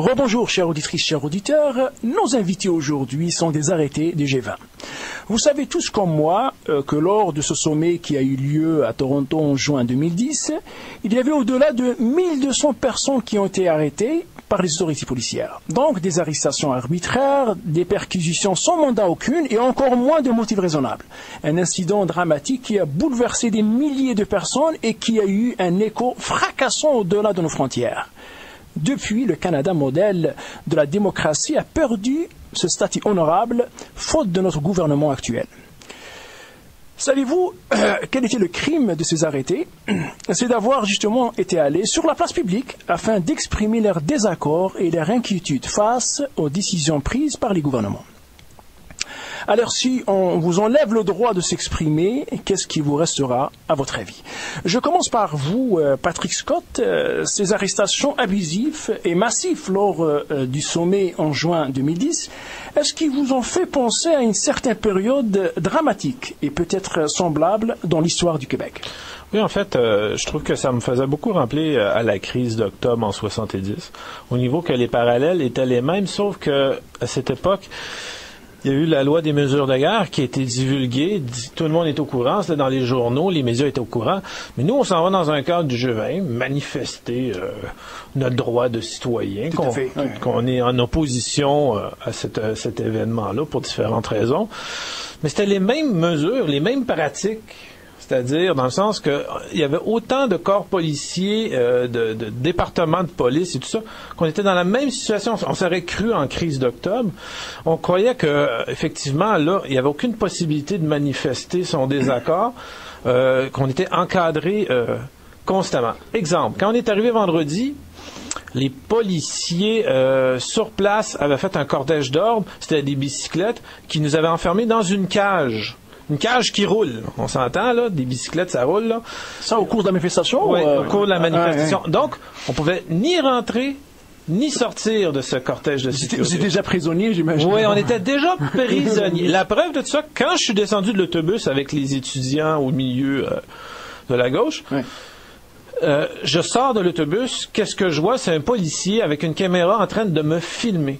Rebonjour, chères auditrices, chers auditeurs. Nos invités aujourd'hui sont des arrêtés du G20. Vous savez tous comme moi que lors de ce sommet qui a eu lieu à Toronto en juin 2010, il y avait au-delà de 1200 personnes qui ont été arrêtées par les autorités policières. Donc des arrestations arbitraires, des perquisitions sans mandat aucune et encore moins de motifs raisonnables. Un incident dramatique qui a bouleversé des milliers de personnes et qui a eu un écho fracassant au-delà de nos frontières. Depuis, le Canada, modèle de la démocratie, a perdu ce statut honorable faute de notre gouvernement actuel. Savez-vous quel était le crime de ces arrêtés? C'est d'avoir justement été allés sur la place publique afin d'exprimer leur désaccord et leur inquiétude face aux décisions prises par les gouvernements. Alors si on vous enlève le droit de s'exprimer, qu'est-ce qui vous restera à votre avis? Je commence par vous, Patrick Scott. Ces arrestations abusives et massives lors du sommet en juin 2010, est-ce qu'ils vous ont fait penser à une certaine période dramatique et peut-être semblable dans l'histoire du Québec? Oui, en fait, je trouve que ça me faisait beaucoup rappeler à la crise d'octobre en 70, au niveau que les parallèles étaient les mêmes, sauf que à cette époque, il y a eu la loi des mesures de guerre qui a été divulguée. Tout le monde est au courant. C'était dans les journaux. Les médias étaient au courant. Mais nous, on s'en va dans un cadre du G20, manifester notre droit de citoyen, qu'on est en opposition à cet événement-là pour différentes raisons. Mais c'était les mêmes mesures, les mêmes pratiques. C'est-à-dire dans le sens que il y avait autant de corps policiers, de départements de police et tout ça, qu'on était dans la même situation. On s'aurait cru en crise d'octobre. On croyait que effectivement là, il n'y avait aucune possibilité de manifester son désaccord, qu'on était encadré constamment. Exemple, quand on est arrivé vendredi, les policiers sur place avaient fait un cortège d'ordre. C'était des bicyclettes qui nous avaient enfermés dans une cage. Une cage qui roule. On s'entend, là, des bicyclettes, ça roule, là. Ça, au cours de la manifestation? Oui, au cours de la manifestation. Donc, on pouvait ni rentrer, ni sortir de ce cortège de sécurité. Vous étiez déjà prisonnier, j'imagine. Oui, on était déjà prisonniers. La preuve de tout ça, quand je suis descendu de l'autobus avec les étudiants au milieu de la gauche, je sors de l'autobus, qu'est-ce que je vois? C'est un policier avec une caméra en train de me filmer.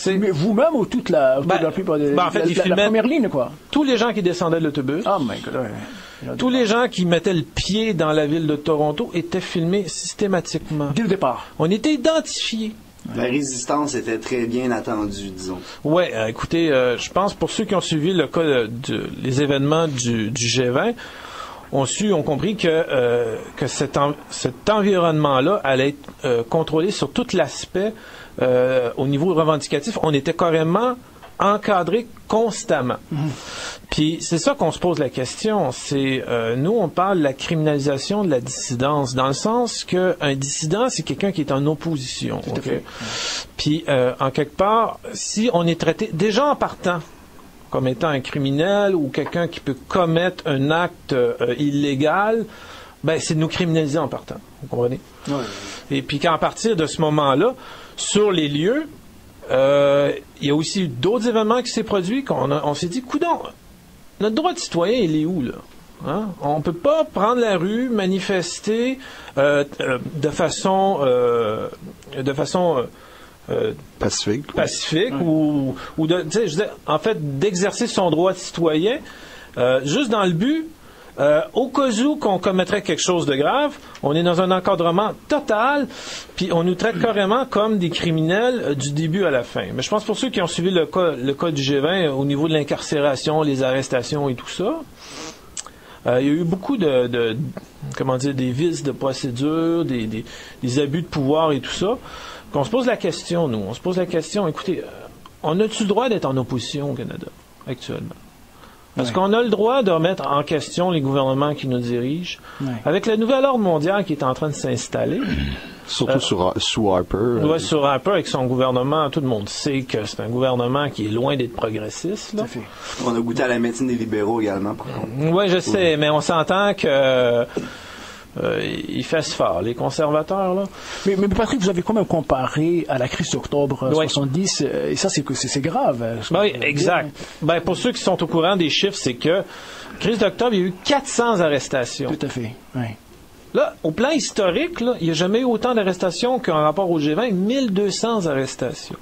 Mais vous-même ou toute la plupart en fait, la première ligne, quoi? Tous les gens qui descendaient de l'autobus, oh my God, tous les gens qui mettaient le pied dans la ville de Toronto étaient filmés systématiquement. Dès le départ. On était identifiés. La résistance était très bien attendue, disons. Oui, écoutez, je pense pour ceux qui ont suivi le cas les événements du G20, ont compris que cet environnement-là allait être contrôlé sur tout l'aspect au niveau revendicatif. On était carrément encadré constamment. Puis c'est ça qu'on se pose la question. C'est nous, on parle de la criminalisation de la dissidence, dans le sens qu'un dissident, c'est quelqu'un qui est en opposition. Okay? Puis en quelque part, si on est traité déjà en partant comme étant un criminel ou quelqu'un qui peut commettre un acte illégal, ben c'est de nous criminaliser en partant. Vous comprenez? Oui. Et puis qu'à partir de ce moment-là, sur les lieux, il y a aussi eu d'autres événements qui s'est produits qu'on s'est dit, coudonc, notre droit de citoyen, il est où, là? Hein? On ne peut pas prendre la rue, manifester de façon pacifique ou de, tu sais, je veux dire, en fait, d'exercer son droit de citoyen juste dans le but, au cas où qu'on commettrait quelque chose de grave, on est dans un encadrement total, puis on nous traite carrément comme des criminels du début à la fin. Mais je pense pour ceux qui ont suivi le cas du G20 au niveau de l'incarcération, les arrestations et tout ça, il y a eu beaucoup des vices de procédure, des abus de pouvoir et tout ça. Qu'on se pose la question, nous. On se pose la question, écoutez, on a-tu le droit d'être en opposition au Canada, actuellement? Parce qu'on a le droit de remettre en question les gouvernements qui nous dirigent. Avec le nouvel ordre mondial qui est en train de s'installer. Surtout sous Harper. Oui, sur Harper, avec son gouvernement, tout le monde sait que c'est un gouvernement qui est loin d'être progressiste. Là. On a goûté à la médecine des libéraux également, par contre. Oui, je sais, mais on s'entend que... ils fassent fort, les conservateurs, là. Mais Patrick, vous avez quand même comparé à la crise d'octobre 70, et ça, c'est grave. Oui, exact. Ben, pour ceux qui sont au courant des chiffres, c'est que, crise d'octobre, il y a eu 400 arrestations. Tout à fait, oui. Là, au plan historique, là, il n'y a jamais eu autant d'arrestations qu'en rapport au G20, 1200 arrestations.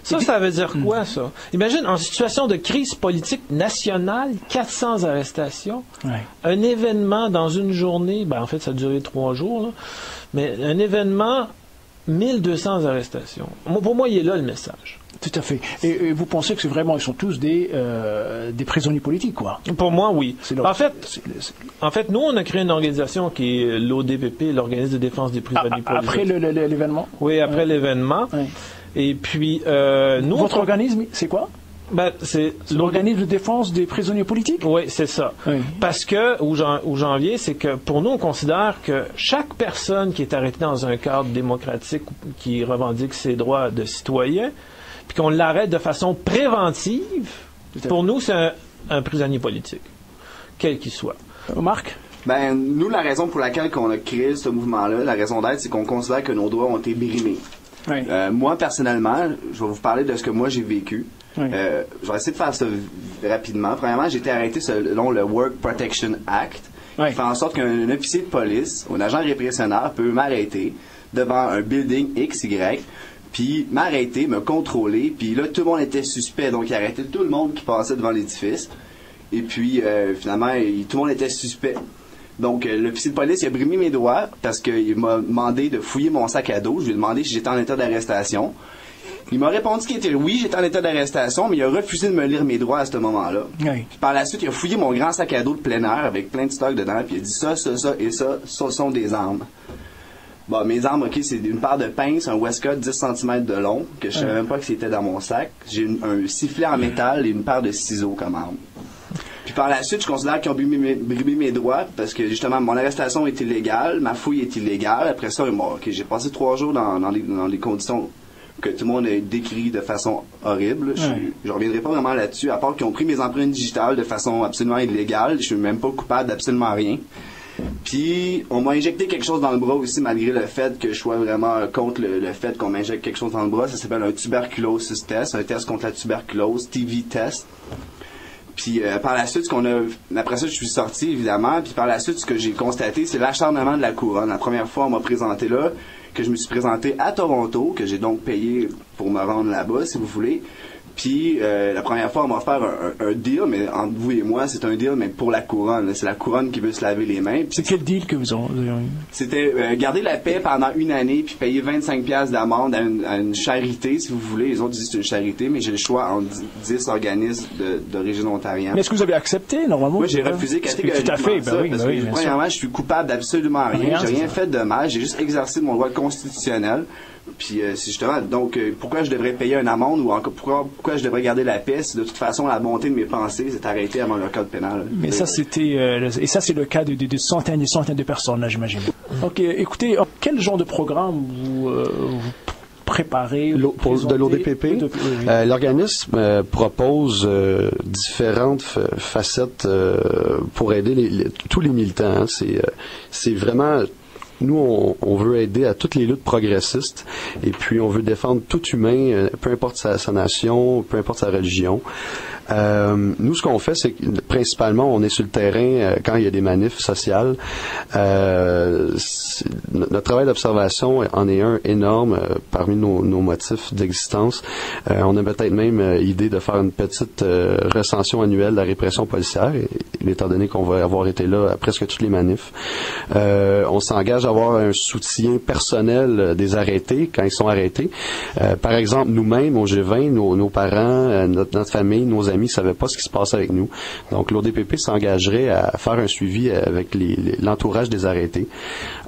Ça veut dire quoi, ça? Imagine, en situation de crise politique nationale, 400 arrestations. Ouais. Un événement dans une journée, en fait, ça a duré 3 jours, là, mais un événement, 1200 arrestations. Pour moi, il est là le message. Tout à fait. Et vous pensez que c'est vraiment, ils sont tous des prisonniers politiques, quoi? Pour moi, oui. En fait, nous, on a créé une organisation qui est l'ODPP, l'Organisme de défense des prisonniers politiques. Après l'événement? Oui, après l'événement. Oui. Et puis, nous... Votre organisme, c'est quoi? C'est l'organisme de défense des prisonniers politiques? Oui, c'est ça. Oui. Parce que, où j'en viens, c'est que pour nous, on considère que chaque personne qui est arrêtée dans un cadre démocratique qui revendique ses droits de citoyen, puis qu'on l'arrête de façon préventive, pour nous, c'est un prisonnier politique, quel qu'il soit. Marc? Nous, la raison pour laquelle on a créé ce mouvement-là, la raison d'être, c'est qu'on considère que nos droits ont été brimés. Oui. Moi, personnellement, je vais vous parler de ce que moi j'ai vécu. Oui. Je vais essayer de faire ça rapidement. Premièrement, j'ai été arrêté selon le Work Protection Act, qui fait en sorte qu'un officier de police, un agent répressionneur, peut m'arrêter devant un building XY, puis m'arrêter, me contrôler, puis là, tout le monde était suspect, donc il arrêtait tout le monde qui passait devant l'édifice. Et puis, finalement, tout le monde était suspect. Donc, l'officier de police, il a brimé mes droits parce qu'il m'a demandé de fouiller mon sac à dos. Je lui ai demandé si j'étais en état d'arrestation. Il m'a répondu qu'il était oui, j'étais en état d'arrestation, mais il a refusé de me lire mes droits à ce moment-là. Oui. Puis par la suite, il a fouillé mon grand sac à dos de plein air avec plein de stocks dedans, puis il a dit ça et ça sont des armes. Bon, mes armes, OK, c'est une paire de pinces, un Westcott 10 cm de long, que je savais même pas que c'était dans mon sac. J'ai un sifflet en métal et une paire de ciseaux comme arme. Puis par la suite, je considère qu'ils ont brimé mes droits parce que justement, mon arrestation est illégale, ma fouille est illégale. Après ça, j'ai passé 3 jours dans les conditions que tout le monde a décrit de façon horrible. Je reviendrai pas vraiment là-dessus, à part qu'ils ont pris mes empreintes digitales de façon absolument illégale. Je suis même pas coupable d'absolument rien. Puis, on m'a injecté quelque chose dans le bras aussi, malgré le fait que je sois vraiment contre le fait qu'on m'injecte quelque chose dans le bras. Ça s'appelle un tuberculosis test, un test contre la tuberculose, TB test. Puis par la suite, après ça, je suis sorti, évidemment. Puis par la suite, ce que j'ai constaté, c'est l'acharnement de la couronne. La première fois, on m'a présenté là, que je me suis présenté à Toronto, que j'ai donc payé pour me rendre là-bas, si vous voulez. Puis la première fois, on m'a offert un deal, mais entre vous et moi, c'est un deal, mais pour la couronne. Là. C'est la couronne qui veut se laver les mains. Puis c'est quel deal que vous avez eu? C'était garder la paix pendant 1 année, puis payer 25$ d'amende à une charité, si vous voulez. Les autres disent que c'est une charité, mais j'ai le choix entre 10 organismes d'origine ontarienne. Mais est-ce que vous avez accepté, normalement? Moi, j'ai refusé catégoriquement tout à fait, ça, parce que premièrement, je suis coupable d'absolument rien. J'ai rien fait de mal. J'ai juste exercé mon droit constitutionnel. Puis c'est justement, donc pourquoi je devrais payer une amende ou encore pourquoi je devrais garder la paix si de toute façon la bonté de mes pensées s'est arrêtée avant le code pénal. Mais ça c'était et ça c'est le cas de centaines et centaines de personnes là, j'imagine. Ok, écoutez, quel genre de programme vous préparez de l'ODPP? L'organisme propose différentes facettes pour aider tous les militants. C'est vraiment... Nous, on veut aider à toutes les luttes progressistes et puis on veut défendre tout humain, peu importe sa nation, peu importe sa religion. Nous, ce qu'on fait, c'est que principalement, on est sur le terrain quand il y a des manifs sociales. Notre travail d'observation en est un énorme parmi nos motifs d'existence. On a peut-être même idée de faire une petite recension annuelle de la répression policière, étant donné qu'on va avoir été là à presque toutes les manifs. On s'engage à avoir un soutien personnel des arrêtés quand ils sont arrêtés. Par exemple, nous-mêmes, au G20, nos parents, notre famille, nos amis ne savaient pas ce qui se passe avec nous. Donc, l'ODPP s'engagerait à faire un suivi avec l'entourage des arrêtés.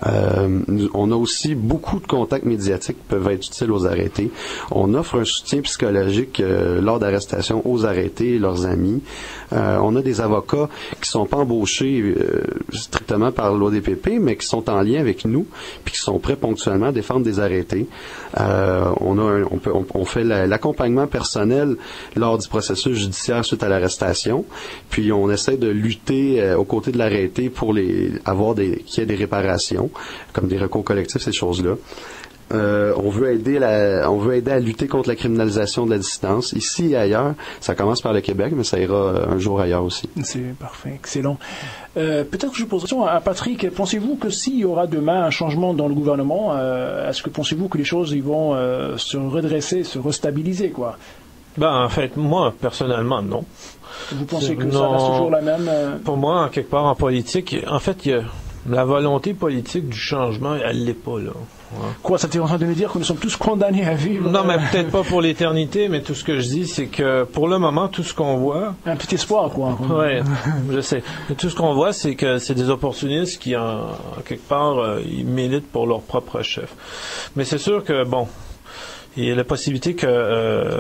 On a aussi beaucoup de contacts médiatiques qui peuvent être utiles aux arrêtés. On offre un soutien psychologique lors d'arrestation aux arrêtés et leurs amis. On a des avocats qui sont pas embauchés strictement par l'ODPP, mais qui sont en lien avec nous, puis qui sont prêts ponctuellement à défendre des arrêtés. On fait l'accompagnement personnel lors du processus judiciaire suite à l'arrestation, puis on essaie de lutter aux côtés de l'arrêté pour qu'il y ait des réparations, comme des recours collectifs, ces choses-là. on veut aider à lutter contre la criminalisation de la dissidence, ici et ailleurs. Ça commence par le Québec, mais ça ira un jour ailleurs aussi. C'est parfait, excellent. Peut-être que je pose la question à Patrick. Pensez-vous que s'il y aura demain un changement dans le gouvernement, est-ce que pensez-vous que les choses ils vont se redresser, se restabiliser, quoi? En fait, moi, personnellement, non. Vous pensez que ça reste toujours la même? Pour moi, quelque part en politique, en fait, il y a la volonté politique du changement, elle l'est pas, là. Ouais. Quoi, ça t'es en train de me dire que nous sommes tous condamnés à vivre? Non, mais peut-être pas pour l'éternité, mais tout ce que je dis, c'est que pour le moment, tout ce qu'on voit... Un petit espoir, quoi. Oui, je sais. Mais tout ce qu'on voit, c'est que c'est des opportunistes qui, en quelque part, ils militent pour leur propre chef. Mais c'est sûr que, bon... Il y a la possibilité que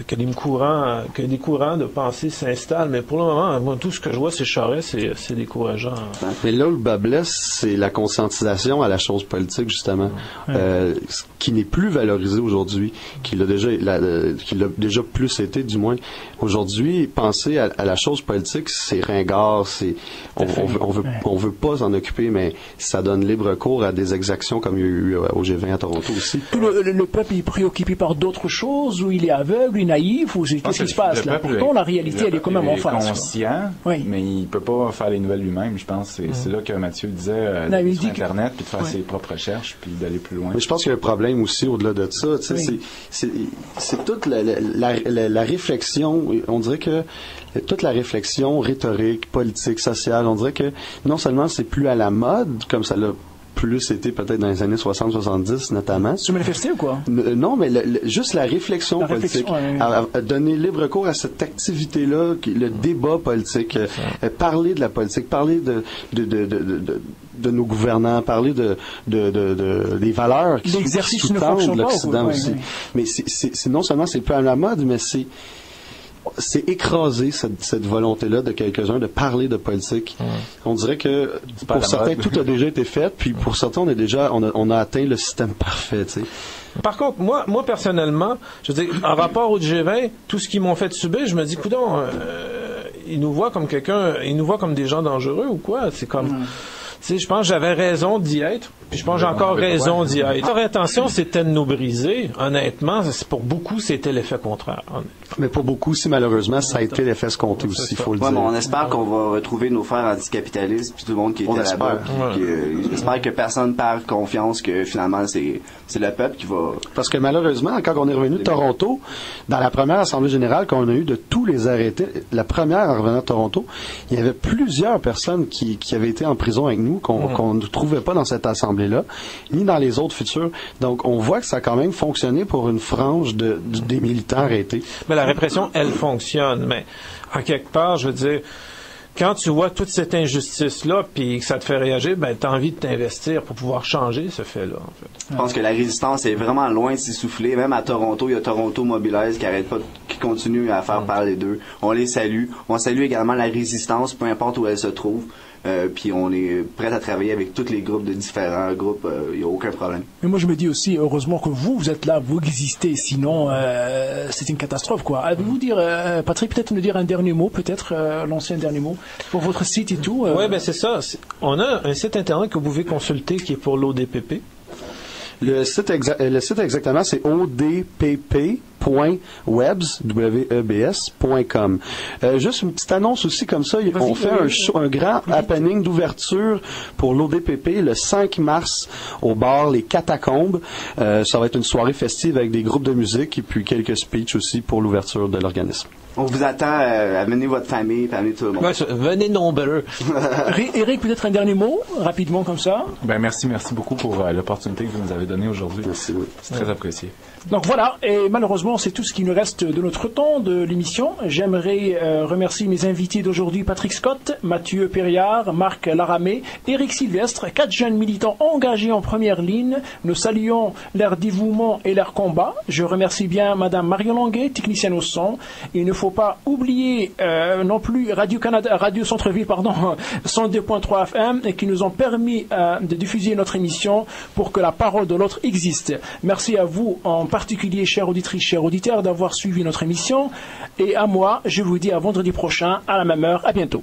des courants de pensée s'installent, mais pour le moment, moi, tout ce que je vois, c'est Charest, c'est décourageant. Mais là où le bas blesse, c'est la conscientisation à la chose politique, justement, qui n'est plus valorisée aujourd'hui, qui l'a déjà plus été, du moins. Aujourd'hui, penser à la chose politique, c'est ringard, on veut pas s'en occuper, mais ça donne libre cours à des exactions comme il y a eu au G20 à Toronto aussi. Le peuple est préoccupé par d'autres choses, ou il est aveugle, il est naïf, ou qu'est-ce qui se passe là? Pourtant, la réalité, elle est quand même en face. Il est conscient, mais il peut pas faire les nouvelles lui-même. Je pense que c'est là que Mathieu disait d'aller sur Internet, puis de faire ses propres recherches, puis d'aller plus loin. Mais je pense qu'il y a un problème aussi au-delà de ça. C'est toute la réflexion. On dirait que toute la réflexion rhétorique, politique, sociale, on dirait que non seulement c'est plus à la mode, comme ça l'a plus été peut-être dans les années 60-70 notamment. Tu manifestais ou quoi? Non, mais juste la réflexion politique. À donner libre cours à cette activité-là, le débat politique, parler de la politique, parler de nos gouvernants, parler des valeurs qui sous-tendent l'Occident aussi. Mais c'est non seulement c'est plus à la mode, mais c'est écraser cette volonté-là de quelques-uns de parler de politique. On dirait que pour certains, tout a déjà été fait, puis pour certains, on a atteint le système parfait, tu sais. Par contre, moi personnellement, je veux dire, en rapport au G20, tout ce qu'ils m'ont fait subir, je me dis, coudonc, ils nous voient comme des gens dangereux ou quoi? C'est comme... Tu sais, je pense que j'avais raison d'y être, puis je pense que j'ai encore raison d'y être. Leur intention, c'était de nous briser. Honnêtement, pour beaucoup, c'était l'effet contraire. Mais pour beaucoup, si malheureusement, ça a été l'effet escompté aussi, il faut le dire. Mais on espère qu'on va retrouver nos frères anticapitalistes, puis tout le monde qui était là-bas. J'espère que personne perd confiance que finalement, c'est le peuple qui va... Parce que malheureusement, quand on est revenu de Toronto, dans la première Assemblée générale qu'on a eue de tous les arrêtés, la première en revenant de Toronto, il y avait plusieurs personnes qui avaient été en prison avec nous, qu'on ne trouvait pas dans cette assemblée-là, ni dans les autres futures. Donc, on voit que ça a quand même fonctionné pour une frange des militants arrêtés. Mais la répression, elle fonctionne. Mais, en quelque part, je veux dire, quand tu vois toute cette injustice-là, puis que ça te fait réagir, ben, t'as envie de t'investir pour pouvoir changer ce fait-là, en fait. Je pense que la résistance est vraiment loin de s'essouffler. Même à Toronto, il y a Toronto Mobilize qui continue à faire parler d'eux. On les salue. On salue également la résistance, peu importe où elle se trouve. Puis on est prêt à travailler avec tous les groupes de différents groupes, il n'y a aucun problème. Mais moi je me dis aussi, heureusement que vous êtes là, vous existez, sinon c'est une catastrophe, quoi. Avez-vous dire, Patrick, peut-être nous dire un dernier mot, peut-être lancer un dernier mot pour votre site et tout Oui, ben c'est ça. On a un site internet que vous pouvez consulter qui est pour l'ODPP. Le site exactement, c'est odpp.webs.com. Juste une petite annonce aussi comme ça. On fait un grand happening d'ouverture pour l'ODPP le 5 mars au bar Les Catacombes. Ça va être une soirée festive avec des groupes de musique et puis quelques speeches aussi pour l'ouverture de l'organisme. On vous attend à amener votre famille, à amener tout le monde. Ouais, venez nombreux. Éric, peut-être un dernier mot, rapidement comme ça. Ben merci beaucoup pour l'opportunité que vous nous avez donnée aujourd'hui. Merci, oui. C'est très apprécié. Donc voilà, et malheureusement, c'est tout ce qui nous reste de notre temps de l'émission. J'aimerais remercier mes invités d'aujourd'hui, Patrick Scott, Mathieu Périard, Marc Laramé, Éric Sylvestre, 4 jeunes militants engagés en première ligne. Nous saluons leur dévouement et leur combat. Je remercie bien Madame Marion Longuet, technicienne au son. Il ne faut pas oublier non plus Radio Centre-Ville, 102.3 FM, et qui nous ont permis de diffuser notre émission pour que la parole de l'autre existe. Merci à vous en particulier, chères auditrices, chers auditeurs, d'avoir suivi notre émission. Et à moi, je vous dis à vendredi prochain, à la même heure. À bientôt.